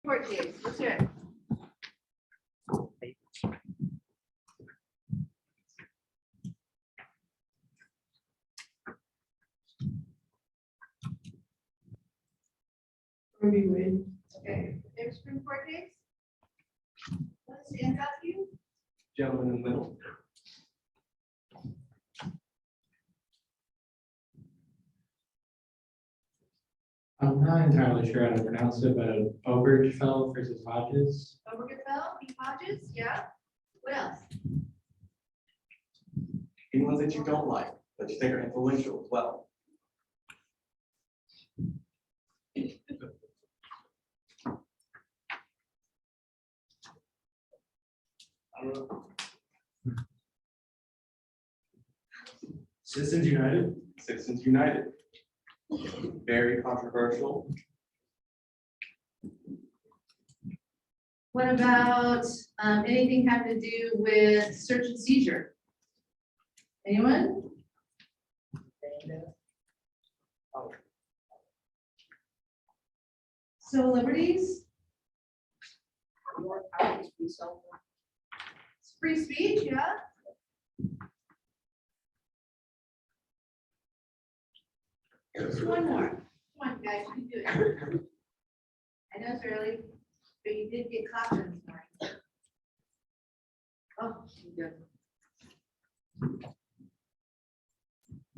Court case, let's hear it. Ruby Wade. Okay, favorite Supreme Court case? What stands out to you? Gentleman in the middle. I'm not entirely sure how to pronounce it, but Obergefell versus Hodges. Obergefell, B. Hodges, yeah. What else? Any ones that you don't like, that you think are influential as well. I don't know. Citizens United. Citizens United. Very controversial. What about anything having to do with search and seizure? Anyone? Civil liberties? Free speech, yeah. Just one more. Come on, guys, you can do it. I know it's early, but you did get coffee this morning. Oh, you good.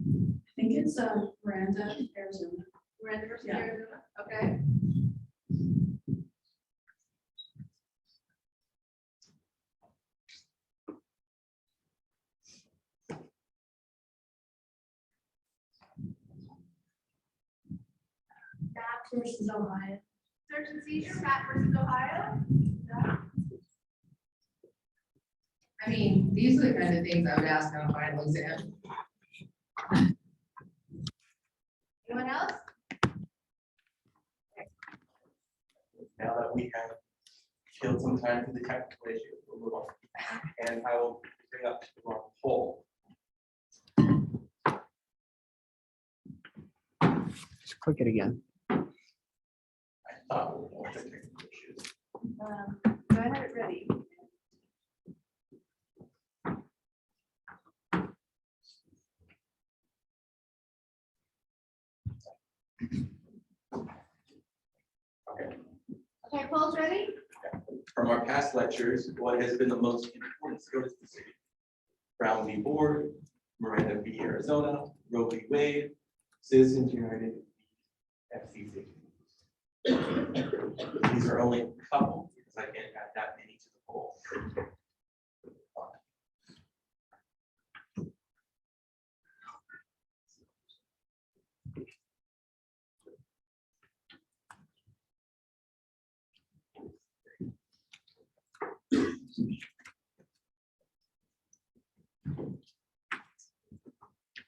I think it's Miranda, Arizona. Miranda versus Yeah. Arizona, okay. Back versus Ohio. Search and seizure, Pat versus Ohio. Yeah. I mean, these are the kind of things I would ask on a final exam. Anyone else? Now that we have killed some time for the technical issue, we'll move on. And I will bring up the wrong poll. Just click it again. I thought we were on the technical issues. Do I have it ready? Okay. Okay, polls ready? From our past lectures, what has been the most important service to the city? Brown v. Board, Miranda v. Arizona, Roe v. Wade, Citizens United, FCC. These are only a couple because I can't add that many to the poll.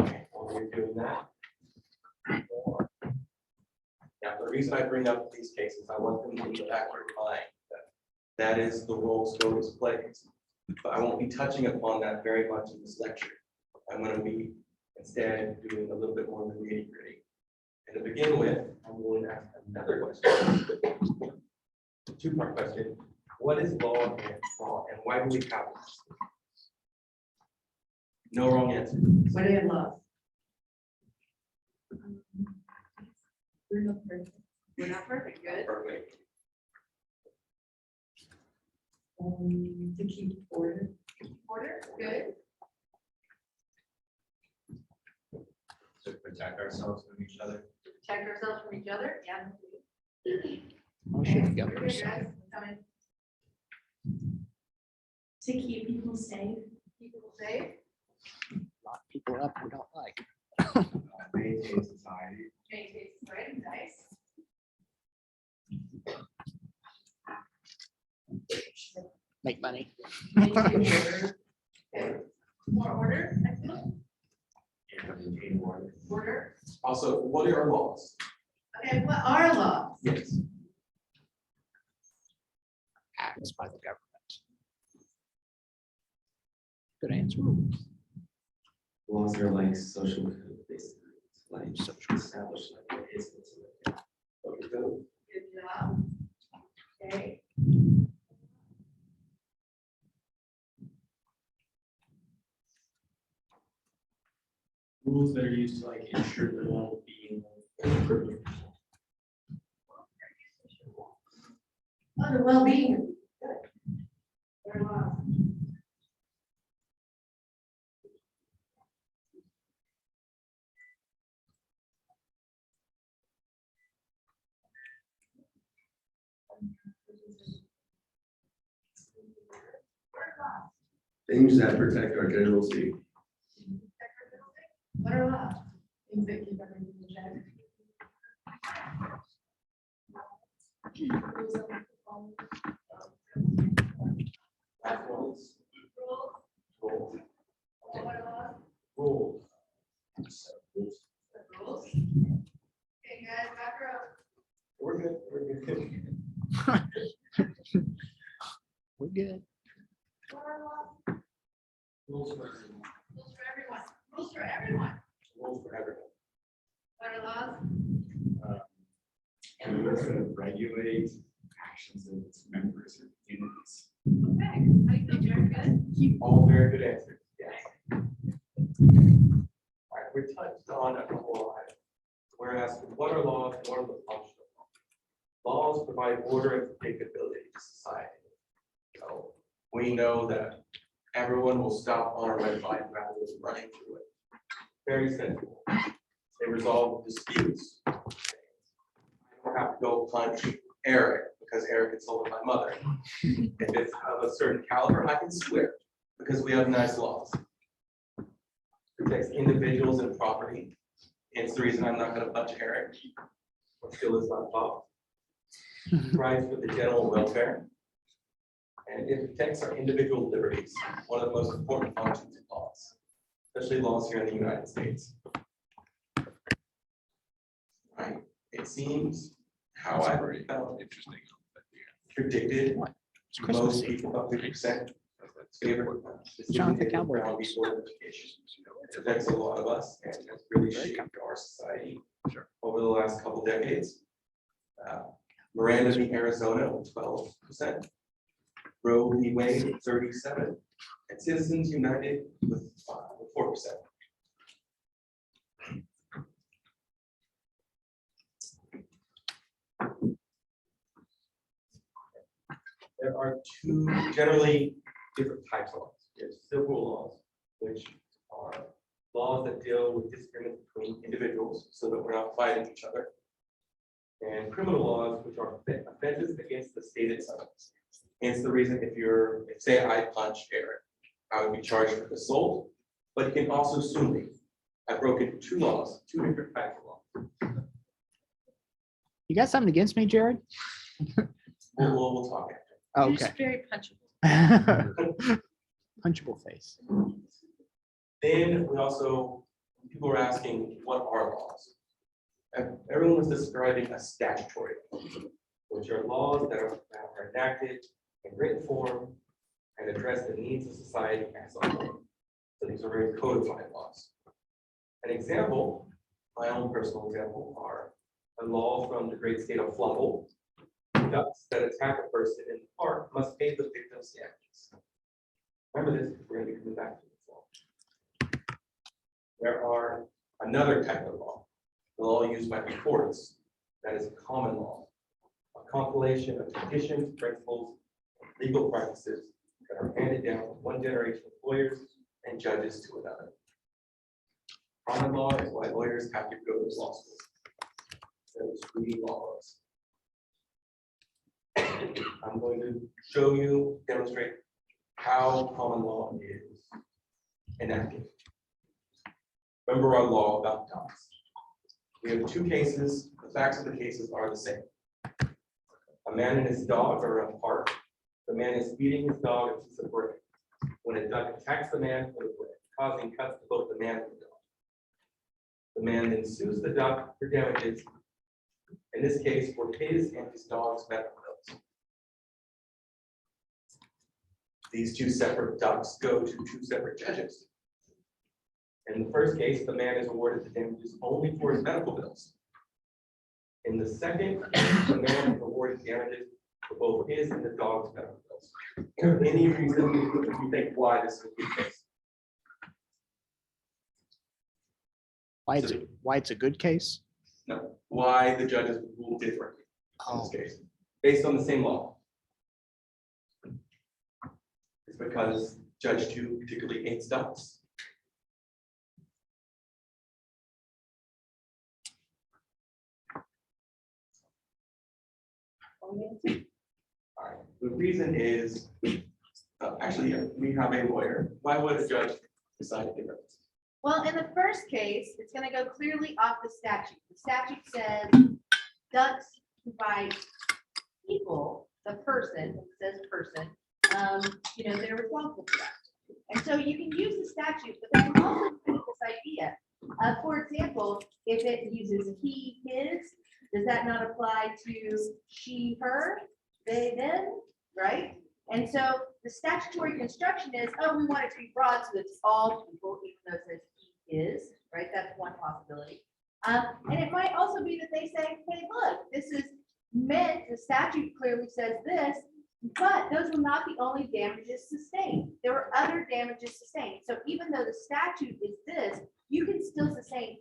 Okay, while we're doing that. Now, the reason I bring up these cases, I want them to be back in mind that is the role SCOTUS plays. But I won't be touching upon that very much in this lecture. I'm going to be instead doing a little bit more of the nitty gritty. And to begin with, I'm going to ask another question. Two-part question. What is law and why do we have this? No wrong answer. What do you have love? We're not perfect. We're not perfect, good. Perfect. To keep order. Order, good. To protect ourselves from each other. Protect ourselves from each other, yeah. Oh, should Okay, go. you're good, guys. Coming. To keep people safe. Keep people safe. Lock people up we don't like. Maintain society. Maintain, right, nice. Make money. Maintain order. Okay. More order, excellent. Maintain order. Order. Also, what are our laws? Okay, what are laws? Yes. Acts by the government. Good answer. Laws are like social code, basically. It's like Social. established like what is. Okay, good. Good job. Okay. Rules that are used to like ensure the well-being of criminals. Oh, the well-being. Good. Very well. Things that protect our general safety. What are laws? Things that keep everything in check. Last one is Rules. rules. What are laws? Rules. The rules. Okay, guys, back up. We're good, we're good. We're good. What are laws? Rules for everyone. Rules for everyone. Rules for everyone. Rules for everyone. What are laws? And we're going to regulate actions of its members or communities. Okay, how do you feel, Jared? Good? All very good answers, yes. All right, we touched on a couple of items. We're asking, what are laws and what are the functions of laws? Laws provide order and predictability to society. So we know that everyone will stop on a red light rather than running through it. Very simple. They resolve disputes. I don't have to go punch Eric because Eric insulted my mother. If it's of a certain caliber, I can swear because we have nice laws. Protects individuals and property. It's the reason I'm not going to punch Eric or steal his laptop. Provides for the general welfare. And it protects our individual liberties, one of the most important functions of laws, especially laws here in the United States. Right? It seems how I felt Interesting. predicted. It's Christmas Most Eve. people, about 50%, favorite Jonathan decision Cowboy around boots. before education. It affects a lot of us and has really Very shaped our society Sure. over the last couple decades. Miranda v. Arizona, 12%. Roe v. Wade, 37%. And Citizens United with 4%. There are two generally different types of laws. There's civil laws, which are laws that deal with disagreements between individuals so that we're not fighting each other. And criminal laws, which are offenses against the state itself. Hence the reason if say I punched Eric, I would be charged with assault, but you can also sue me. I've broken two laws, two different types of laws. You got something against me, Jared? We'll talk after. Oh, Just okay. very punchable. Punchable face. Then we also, people are asking, what are laws? And everyone was describing a statutory, law, which are laws that are enacted in written form and address the needs of society as a whole. So these are very codified laws. An example, my own personal example, are a law from the great state of Flumble. Ducks that attack a person in the park must pay the victim's damages. Remember this, because we're going to be coming back to this law. There are another type of law, the law used by the courts, that is common law, a compilation of traditions, principles, and legal practices that are handed down from one generation of lawyers and judges to another. Common law is why lawyers have to go to law school. That is reading laws. I'm going to show you, demonstrate how common law is enacted. Remember our law about dogs. We have two cases. The facts of the cases are the same. A man and his dog are in a park. The man is feeding his dog a piece of bread when a duck attacks the man for the bread, causing cuts to both the man and the dog. The man then sues the duck for damages, in this case for his and his dog's medical bills. These two separate ducks go to two separate judges. In the first case, the man is awarded the damages only for his medical bills. In the second, the man is awarded damages for both his and the dog's medical bills. Any reason you think why this is a good case? Why it's a good case? No, why the judges rule differently in this case, based on the same law? It's because Judge 2 particularly hates ducks. All right, the reason is, actually, yeah, we have a lawyer. Why would a judge decide to give it? Well, in the first case, it's gonna go clearly off the statute. The statute says ducks provide people, the person, it says person, they're responsible for that. And so you can use the statute, but then also use this idea. For example, if it uses he, his, does that not apply to she, her, they, them, right? And so the statutory construction is, oh, we want it to be broad, so it's all people, even though it says he is, right? That's one possibility. And it might also be that they say, hey, look, this is meant, the statute clearly says this, but those were not the only damages sustained. There were other damages sustained. So even though the statute is this, you can still sustain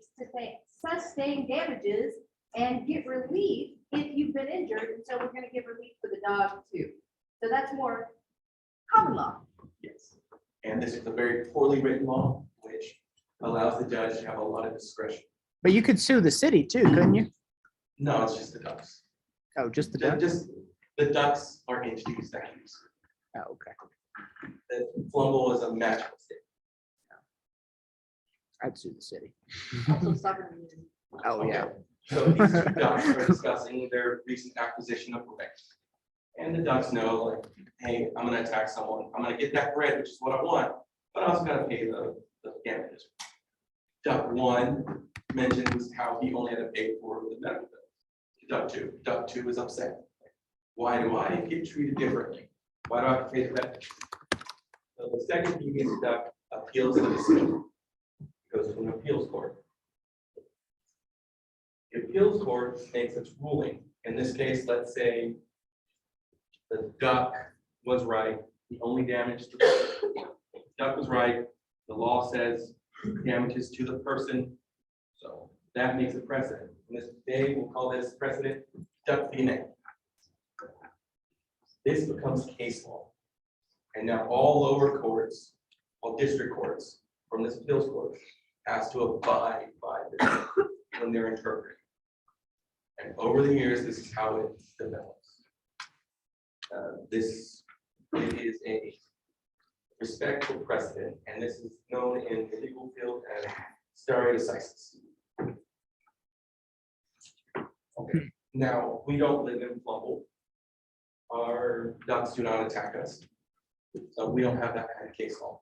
damages and get relief if you've been injured. And so we're going to give relief for the dog too. So that's more common law. Yes. And this is a very poorly written law, which allows the judge to have a lot of discretion. But you could sue the city too, couldn't you? No, it's just the ducks. Oh, just the They're duck? just, the ducks are entities that can use. Oh, okay. The Flumbull is a magical state. I'd sue the city. Also sovereign immunity. Oh, yeah. Okay. So these two ducks are discussing their recent acquisition of bread. And the ducks know, like, hey, I'm gonna attack someone. I'm gonna get that bread, which is what I want, but I also gotta pay the damages. Duck 1 mentions how he only had to pay for the medical bill. Duck two is upset. Why do I get treated differently? Why do I have to pay the benefit? So the second devious duck appeals the decision. Goes to an appeals court. The appeals court makes its ruling. In this case, let's say the duck was right. The only damage to the duck was right. The law says damages to the person. So that makes a precedent. And this day we'll call this precedent duck v. Nick. This becomes case law. And now all lower courts, all district courts from this appeals court has to abide by this when they're interpreting. And over the years, this is how it develops. This is a respectful precedent, and this is known in the legal field as stare decisis. Okay, now we don't live in Flumbull. Our ducks do not attack us, so we don't have that kind of case law.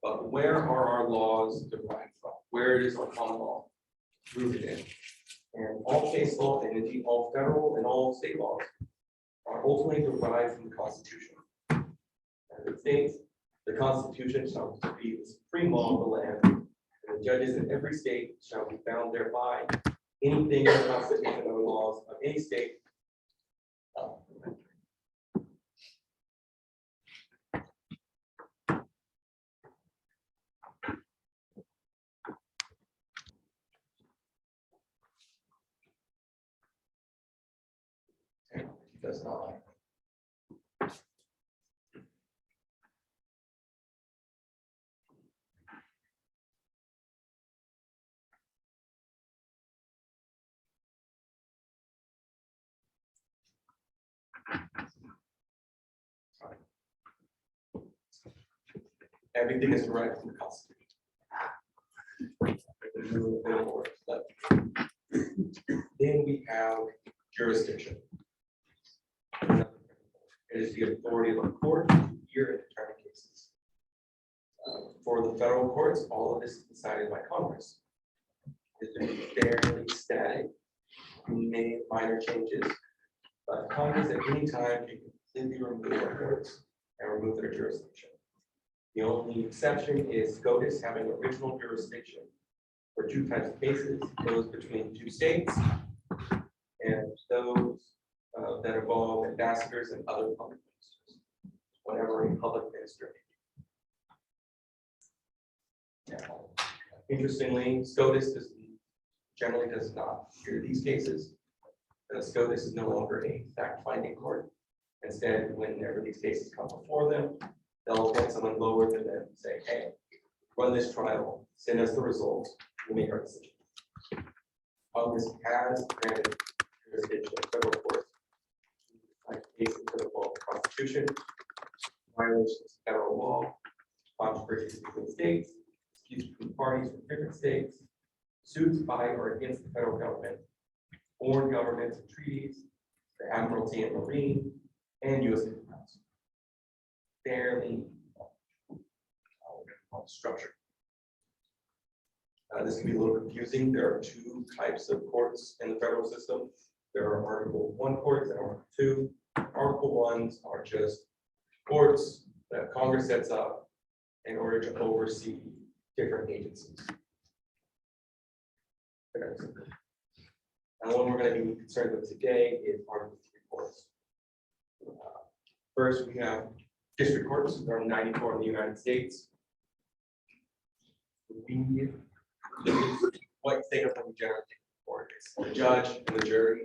But where are our laws derived from? Where is our common law rooted in? And all case law, and indeed all federal and all state laws, are ultimately derived from the Constitution. As it states, the Constitution shall be the supreme law of the land, and the judges in every state shall be bound thereby. Anything in the Constitution or laws of any state. Does not like. Everything is derived from the Constitution. Then we have jurisdiction. It is the authority of a court to hear and determine cases. For the federal courts, all of this is decided by Congress. It's fairly static, made minor changes, but Congress at any time can completely remove their courts and remove their jurisdiction. The only exception is SCOTUS having original jurisdiction for two types of cases, those between two states and those that involve ambassadors and other public ministers, whenever a public minister. Now, interestingly, SCOTUS generally does not hear these cases. SCOTUS is no longer a fact-finding court. Instead, whenever these cases come before them, they'll appoint someone lower than them and say, hey, run this trial, send us the results, we'll make our decision. Congress has granted jurisdiction of federal courts like cases that involve the Constitution, violations of federal law, controversies between states, disputes between parties from different states, suits by or against the federal government, foreign governments and treaties, the Admiralty and Marine, and U.S. Council. Fairly structure. This can be a little confusing. There are two types of courts in the federal system. There are Article 1 courts and Article 2. Article 1s are just courts that Congress sets up in order to oversee different agencies. And the one we're going to be concerned with today is Article 3 courts. First, we have district courts. There are 94 in the United States. What state of we generally take court is the judge and the jury.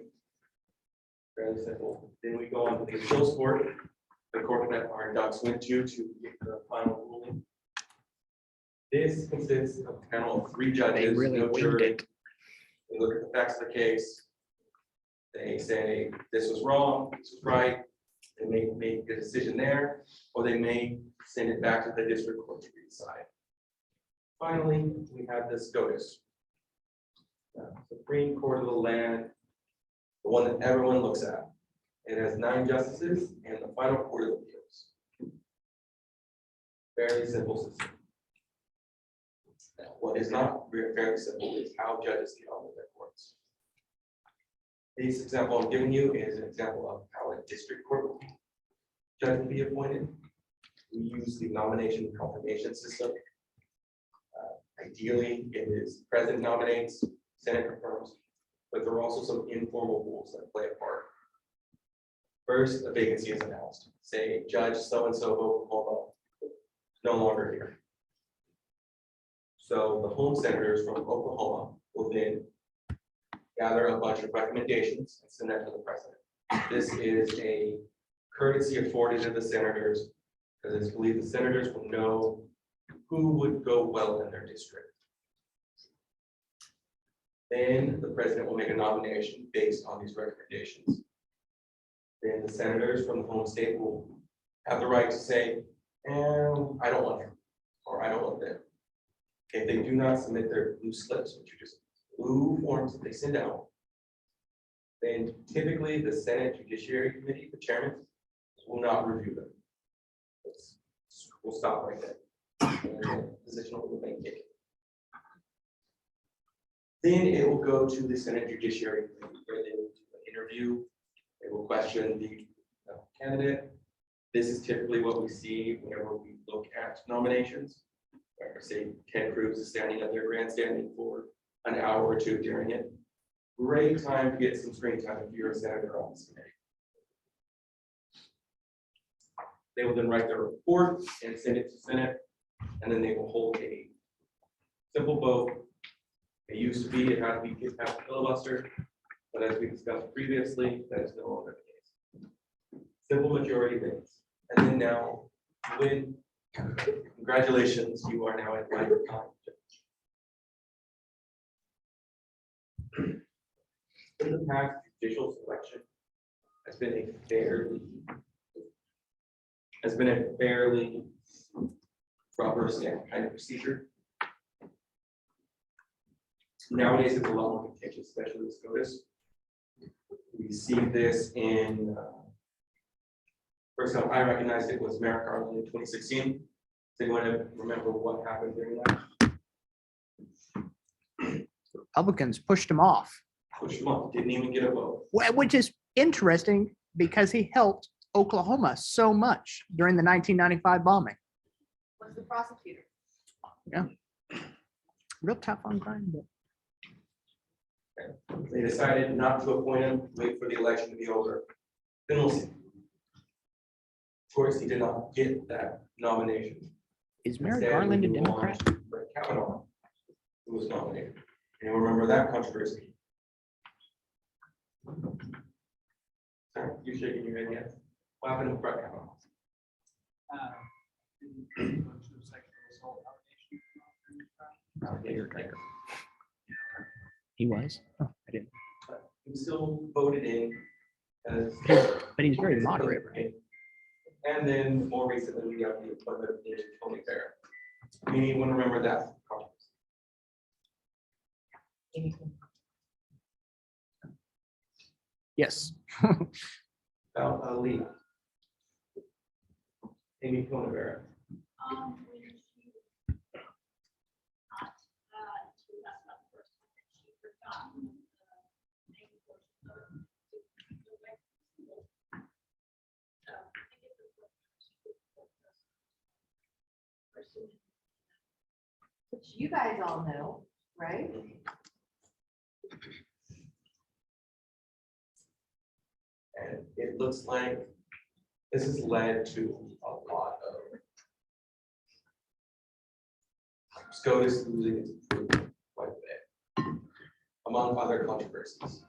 Fairly simple. Then we go on to the appeals court, the court that our ducks went to get the final ruling. This consists of a panel of 3 judges, They really no winged jury. it. They look at the facts of the case. They say this was wrong, this was right. They may make a decision there, or they may send it back to the district court to decide. Finally, we have the SCOTUS, Supreme Court of the land, the one that everyone looks at. It has 9 justices and the final court of appeals. Fairly simple system. Now, what is not very simple is how judges get on with their courts. This example I'm giving you is an example of how a district court judge will be appointed. We use the nomination and confirmation system. Ideally, it is president nominates, Senate confirms, but there are also some informal rules that play a part. First, a vacancy is announced. Say, Judge so-and-so of Oklahoma no longer here. So the home senators from Oklahoma will then gather a bunch of recommendations and send that to the president. This is a courtesy afforded to the senators because it's believed the senators will know who would go well in their district. Then the president will make a nomination based on these recommendations. Then the senators from the home state will have the right to say, I don't want him, or I don't want them. If they do not submit their blue slips, which are just blue forms that they send out, then typically the Senate Judiciary Committee, the chairman, will not review them. We'll stop right there. Position will remain vacant. Then it will go to the Senate Judiciary Committee where they will do an interview. They will question the candidate. This is typically what we see whenever we look at nominations. Where say Ted Cruz is standing up there grandstanding for an hour or 2 during it. Great time to get some screen time if you're a senator on this committee. They will then write their report and send it to Senate, and then they will hold a simple vote. It used to be it had to be past filibuster, but as we discussed previously, that is no longer the case. Simple majority wins, and then now win. Congratulations, you are now at right time. In the past, judicial selection has been a fairly rubber stamp kind of procedure. Nowadays, it's a lot more contentious, especially with SCOTUS. We see this in, first time I recognized it was Merrick Garland in 2016. Does anyone remember what happened during that? Republicans pushed him off, Pushed him off, didn't even get a vote. which is interesting because he helped Oklahoma so much during the 1995 bombing. Was the prosecutor. Real tough on crime, but They decided not to appoint him, wait for the election to be over, Then we'll see. Of course, he did not get that nomination. Is Merrick Instead, Garland a we move on Democrat? to Brett Kavanaugh, who was nominated. And you remember that controversy? Sorry, you're shaking your head, yes. What happened with Brett Kavanaugh? He was. Oh, I didn't. He was still voted in as. But he's very moderate, right? And then more recently, we got the appointment of Tony Fair. Anyone remember that? Yes. About Ali. Amy Coney-Barrett. When she left that first time, she forgot the main portion of the so I think it's important. Which you guys all know, right? And it looks like this has led to a lot of SCOTUS losing its approval quite a bit, among other controversies.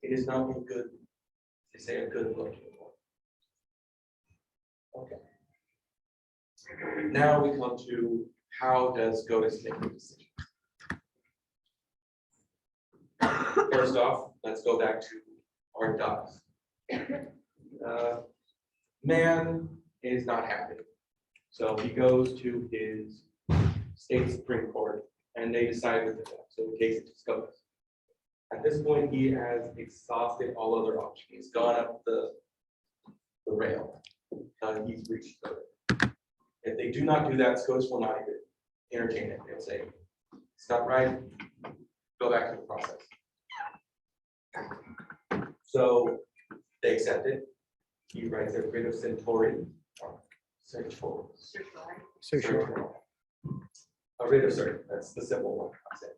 It is not a good, they say a good look anymore. Okay. Now we come to how does SCOTUS make a decision? First off, let's go back to our ducks. Man is not happy. So he goes to his state Supreme Court and they decide with him. So the case is SCOTUS. At this point, he has exhausted all other options. He's gone up the rail. He's reached SCOTUS. If they do not do that, SCOTUS will not even entertain it. They'll say, it's not right, go back to the process. So they accept it. He writes a writ of certiorari. A writ of cert, that's the simple one. I said.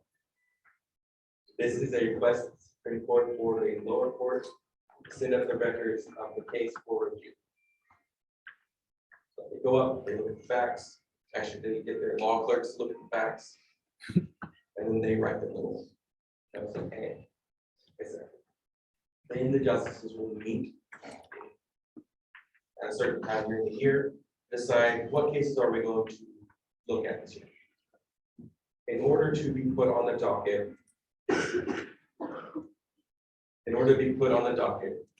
This is a request to the Supreme Court for a lower court to send up the records of the case for review. So they go up, they look at the facts. Actually, they get their law clerks to look at the facts, and then they write the little. That's okay. Then the justices will meet at a certain time during the year, decide what cases are we going to look at this year. In order to be put on the docket,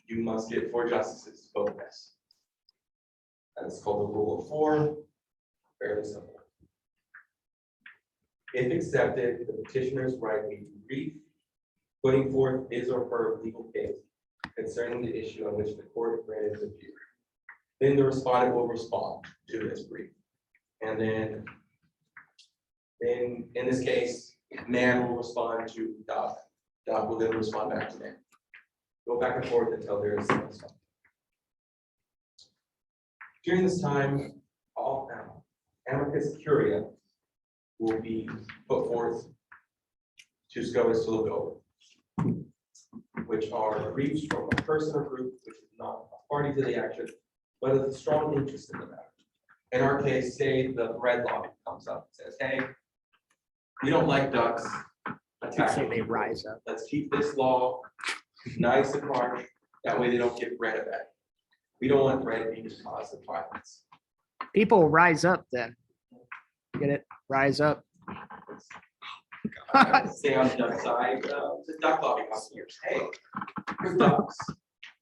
you must get 4 justices to vote yes. That's called the rule of 4. Fairly simple. If accepted, the petitioners write a brief putting forth his or her legal case concerning the issue on which the court granted review. Then the respondent will respond to this brief. And then in this case, man will respond to Doc. Doc will then respond back to man. Go back and forth until there is some stuff. During this time, all amicus curiae will be put forth to SCOTUS to look over, which are briefs from a person or group which is not a party to the action, but has a strong interest in the matter. In our case, say the red lobby comes up and says, hey, we don't like ducks. Say they rise up. Let's keep this law nice and harsh. That way they don't get bread of that. We don't want bread being the cause of violence. People rise up then. Get it? Rise up. Stay on the duck side. The duck lobby comes here. Hey, we're ducks.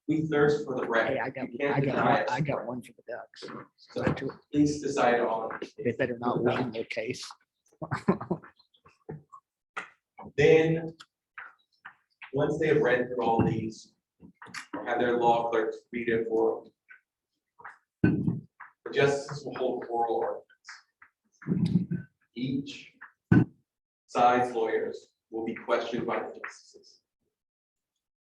We thirst for the bread. Hey, You can't deny us. I got one for the ducks. So please decide on. They better not win their case. Then, once they have read through all these, have their law clerks read it for them. The justices will hold oral arguments. Each side's lawyers will be questioned by the justices.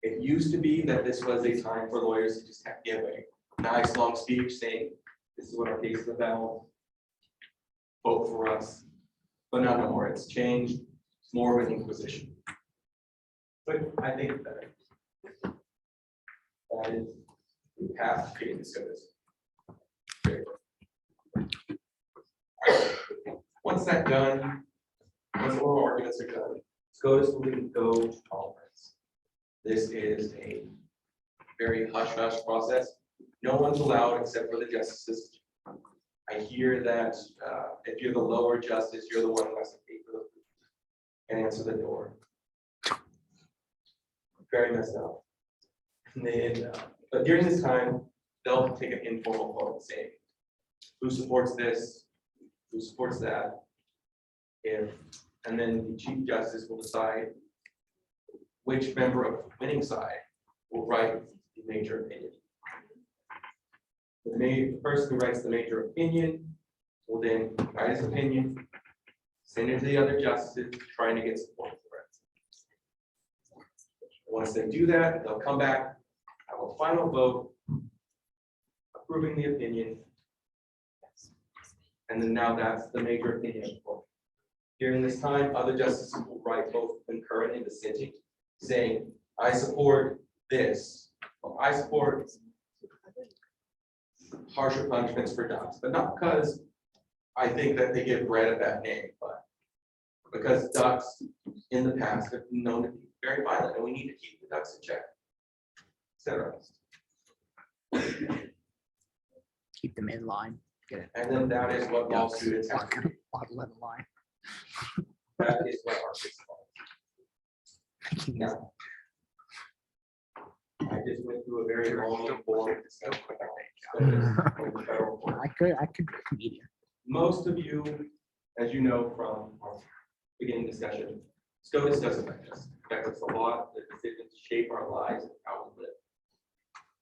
It used to be that this was a time for lawyers to just have to give a nice long speech saying, this is what our case is about. Vote for us. But not no more. It's changed. It's more of an inquisition. But I think that That is the path to getting SCOTUS. Once that's done, once oral arguments are done, SCOTUS will then go to conference. This is a very hush-hush process. No one's allowed except for the justices. I hear that if you're the lower justice, you're the one who has to pay for the food and answer the door. Very messed up. And then, but during this time, they'll take an informal vote saying, who supports this, who supports that, if, and then the chief justice will decide which member of the winning side will write the major opinion. The person who writes the major opinion will then write his opinion, send it to the other justices, trying to get support for it. Once they do that, they'll come back, have a final vote, approving the opinion. And then now that's the major opinion. During this time, other justices will write both concurrent and dissenting, saying, I support this, or I support harsher punishments for ducks, but not because I think that they give bread a bad name, but because ducks in the past have been known to be very violent, and we need to keep the ducks in check, etc. Keep them in line. Get it. And then that is what law Ducks. students have to do. Bottle in line. That is what our kids call. Now, I just went through a very long and boring discussion about the federal court. I could be a comedian. Most of you, as you know from our beginning discussion, SCOTUS does affect us. It affects us a lot. The decisions shape our lives and how we live.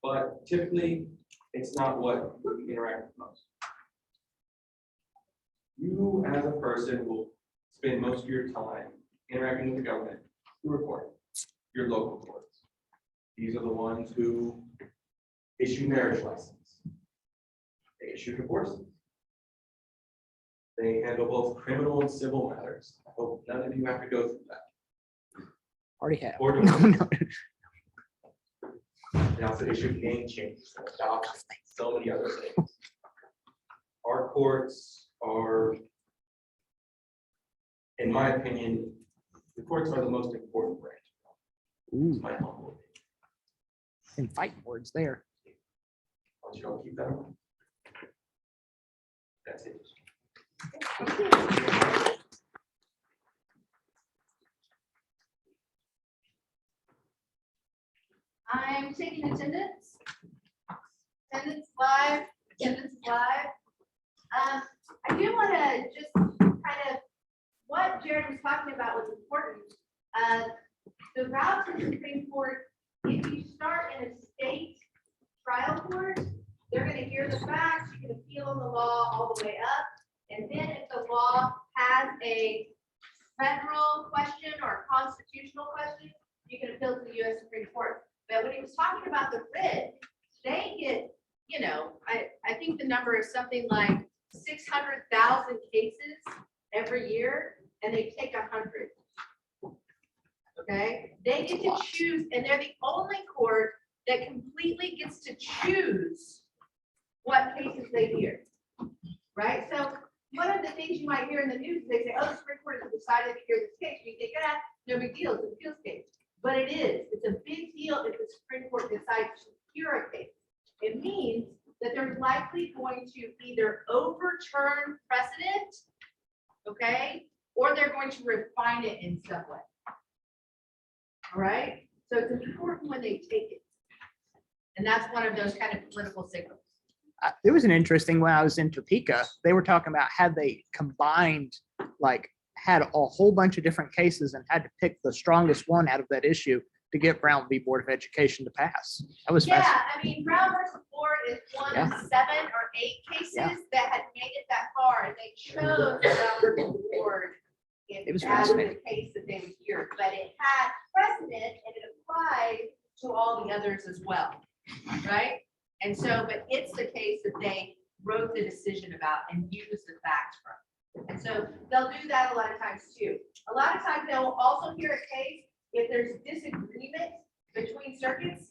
But typically, it's not what we interact with most. You, as a person, will spend most of your time interacting with the government through a court, your local courts. These are the ones who issue marriage license. They issue divorces. They handle both criminal and civil matters. I hope none of you have to go through that. Already have. Or No, no. They also issue name changes, adoptions, so many other things. Our courts are, in my opinion, the courts are the most important branch. Ooh, It's my humble opinion. and fighting words there. I want you all to keep that in mind. That's it. I'm taking attendance. Attendance live, attendance live. I do want to just kind of, what Jared was talking about was important. The route to the Supreme Court, if you start in a state trial court, they're going to hear the facts, you can appeal on the law all the way up. And then if the law has a federal question or a constitutional question, you can appeal to the US Supreme Court. But when he was talking about the writ, they get, you know, I think the number is something like 600,000 cases every year, and they take 100. Okay, they get to choose, and they're the only court that completely gets to choose what cases they hear. Right? So one of the things you might hear in the news is they say, oh, the Supreme Court has decided to hear this case. You think, ah, no big deal, it's an appeals case. But it is. It's a big deal if the Supreme Court decides to hear a case. It means that they're likely going to either overturn precedent, okay, or they're going to refine it in some way. All right? So it's important when they take it. And that's one of those kind of political signals. It was an interesting, when I was in Topeka, they were talking about had they combined, like, had a whole bunch of different cases and had to pick the strongest one out of that issue to get Brown v. Board of Education to pass. That was Yeah, fascinating. I mean, Brown versus Ford is one of 7 or 8 cases Yeah. that had made it that far, and they chose Brown versus Ford. It was as fascinating. the case that they would hear, but it had precedent and it applied to all the others as well, right? And so, but it's the case that they wrote the decision about and used the facts from. And so they'll do that a lot of times too. A lot of times they'll also hear a case if there's disagreement between circuits.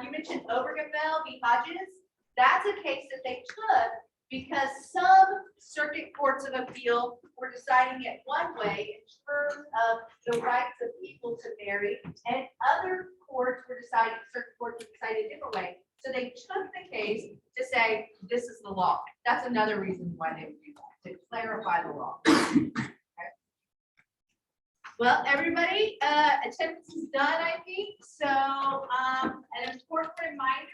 You mentioned Obergefell v. Hodges. That's a case that they took because some circuit courts of appeal were deciding it one way in terms of the rights of people to marry, and other courts were deciding, certain courts were deciding a different way. So they took the case to say, this is the law. That's another reason why they would do that, to clarify the law. Okay. Well, everybody, attendance is done, I think. So, an important reminder